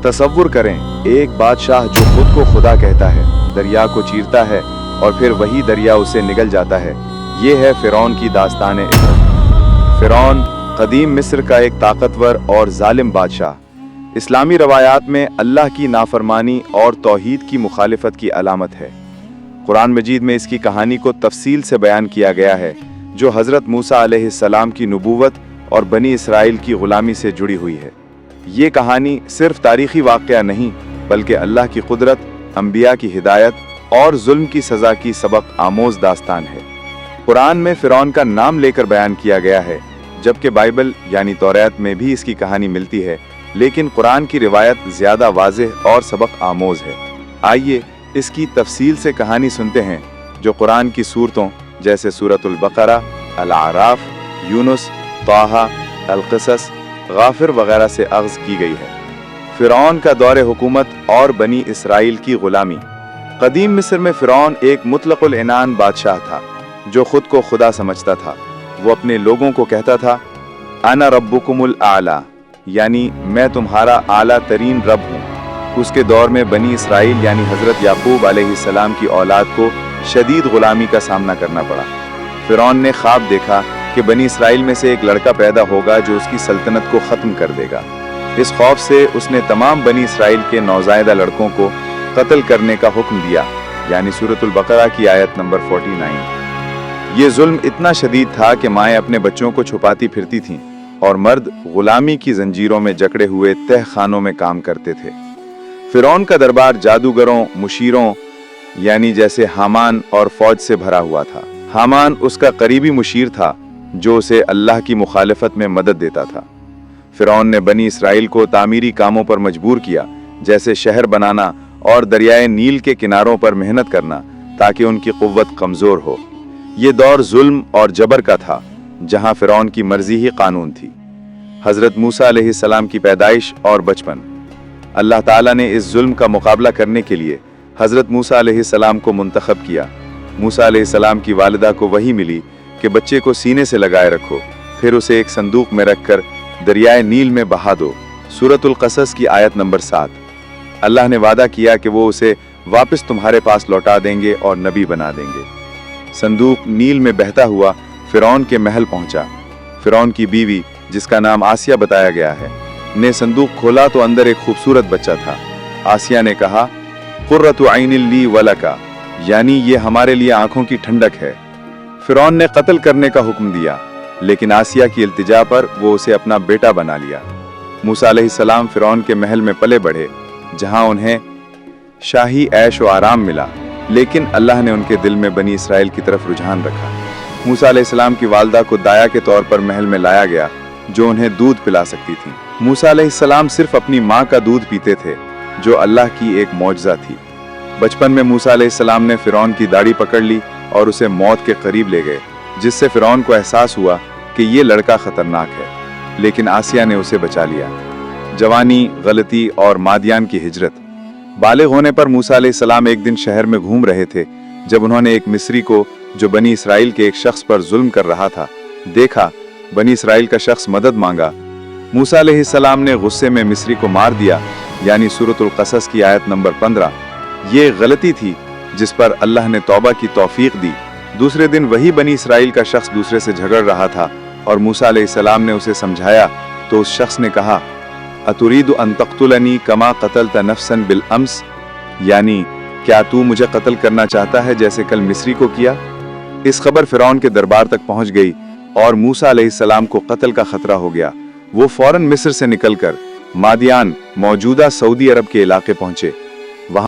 तसव्वुर करें, एक बादशाह जो खुद को खुदा कहता है दरिया को चीरता है और फिर वही दरिया उसे निगल जाता है। ये है फिरौन की दास्तान इबरत। फिरौन कदीम मिस्र का एक ताकतवर और जालिम बादशाह इस्लामी रवायात में अल्लाह की नाफरमानी और तौहीद की मुखालिफत की अलामत है। कुरान मजीद में इसकी कहानी को तफसील से बयान किया गया है, जो हज़रत मूसा अलैहिस्सलाम की नबूवत और बनी इसराइल की ग़ुलामी से जुड़ी हुई है। ये कहानी सिर्फ तारीख़ी वाक़या नहीं, बल्कि अल्लाह की कुदरत, अंबिया की हिदायत और जुल्म की सज़ा की सबक आमोज़ दास्तान है। कुरान में फ़िरौन का नाम लेकर बयान किया गया है, जबकि बाइबल यानी तौरात में भी इसकी कहानी मिलती है, लेकिन कुरान की रिवायत ज़्यादा वाज़ेह और सबक आमोज़ है। आइए इसकी तफसील से कहानी सुनते हैं, जो कुरान की सूरतों जैसे सूरतुल बकरा, अल आराफ, यूनुस, ताहा, अल क़सस, गाफिर वगैरह से अग़्ज़ की गई है। फ़िरौन का दौर हुकूमत और बनी इसराइल की ग़ुलामी। कदीम मिस्र में फ़िरौन एक मुतलक़ुल इनान बादशाह था, जो खुद को खुदा समझता था। वो अपने लोगों को कहता था, अना रब्बुकुमुल आला, यानी मैं तुम्हारा आला तरीन रब हूँ। उसके दौर में बनी इसराइल यानी हज़रत याकूब अलैहिस्सलाम की औलाद को शदीद ग़ुलामी का सामना करना पड़ा। फ़िरौन ने ख्वाब देखा कि बनी इसराइल में से एक लड़का पैदा होगा जो उसकी सल्तनत को ख़त्म कर देगा। इस खौफ से उसने तमाम बनी इसराइल के नौज़ायदा लड़कों को कत्ल करने का हुक्म दिया, यानी सूरतुल बकरा की आयत नंबर 49। ये जुल्म इतना शदीद था कि माएँ अपने बच्चों को छुपाती फिरती थीं और मर्द ग़ुलामी की जंजीरों में जकड़े हुए तह खानों में काम करते थे। फ़िरौन का दरबार जादूगरों, मुशीरों यानी जैसे हामान और फौज से भरा हुआ था। हामान उसका करीबी मुशीर था, जो उसे अल्लाह की मुखालिफत में मदद देता था। फ़िरौन ने बनी इसराइल को तामीरी कामों पर मजबूर किया, जैसे शहर बनाना और दरियाए नील के किनारों पर मेहनत करना, ताकि उनकी कुव्वत कमज़ोर हो। ये दौर जुल्म और जबर का था, जहाँ फ़िरौन की मर्जी ही कानून थी। हज़रत मूसा अलैहिस्सलाम की पैदाइश और बचपन। अल्लाह ताला ने इस जुल्म का मुकाबला करने के लिए हज़रत मूसा अलैहिस्सलाम को मुंतखब किया। मूसा अलैहिस्सलाम की वालिदा को वही मिली कि बच्चे को सीने से लगाए रखो, फिर उसे एक संदूक में रखकर दरियाए नील में बहा दो। सूरतुल क़सस की आयत नंबर 7। अल्लाह ने वादा किया कि वो उसे वापस तुम्हारे पास लौटा देंगे और नबी बना देंगे। संदूक नील में बहता हुआ फ़िरौन के महल पहुंचा। फ़िरौन की बीवी, जिसका नाम आसिया बताया गया है, ने संदूक खोला तो अंदर एक खूबसूरत बच्चा था। आसिया ने कहा, कुर्रतु ऐनिल ली वलका, यानी ये हमारे लिए आंखों की ठंडक है। फ़िरौन ने कत्ल करने का हुक्म दिया, लेकिन आसिया की इल्तिजा पर वो उसे अपना बेटा बना लिया। मूसा अलैहिस्सलाम फ़िरौन के महल में पले बढ़े, जहां उन्हें शाही ऐश व आराम मिला, लेकिन अल्लाह ने उनके दिल में बनी इसराइल की तरफ रुझान रखा। मूसा अलैहिस्सलाम की वालदा को दाया के तौर पर महल में लाया गया, जो उन्हें दूध पिला सकती थी। मूसा अलैहिस्सलाम सिर्फ अपनी माँ का दूध पीते थे, जो अल्लाह की एक मौजज़ा थी। बचपन में मूसा अलैहिस्सलाम ने फ़िरौन की दाढ़ी पकड़ ली और उसे मौत के करीब ले गए, जिससे फ़िरौन को एहसास हुआ कि ये लड़का ख़तरनाक है, लेकिन आसिया ने उसे बचा लिया। जवानी, गलती और मादियान की हिजरत। बालिग होने पर मूसा अलैहिस्सलाम एक दिन शहर में घूम रहे थे, जब उन्होंने एक मिस्री को, जो बनी इसराइल के एक शख्स पर जुल्म कर रहा था, देखा। बनी इसराइल का शख्स मदद मांगा। मूसा अलैहिस्सलाम ने गुस्से में मिस्री को मार दिया, यानी सूरतुल क़सस की आयत नंबर 15। ये गलती थी जिस पर अल्लाह ने तौबा की तौफीक दी। दूसरे दिन वही बनी इसराइल का शख्स दूसरे से झगड़ रहा था और मूसा अलैहिस्सलाम ने उसे समझाया, तो उस शख्स ने कहा, अतुरीदु अन तक़्तुलनी कमा क़तलत नफ़्सन बिल अम्स, यानी क्या तू मुझे कत्ल करना चाहता है जैसे कल मिस्री को किया। इस खबर फ़िरौन के दरबार तक पहुंच गई और मूसा अलैहिस्सलाम को कत्ल का खतरा हो गया। वो फौरन मिस्र से निकलकर मादियान, मौजूदा सऊदी अरब के इलाके पहुंचे। वहां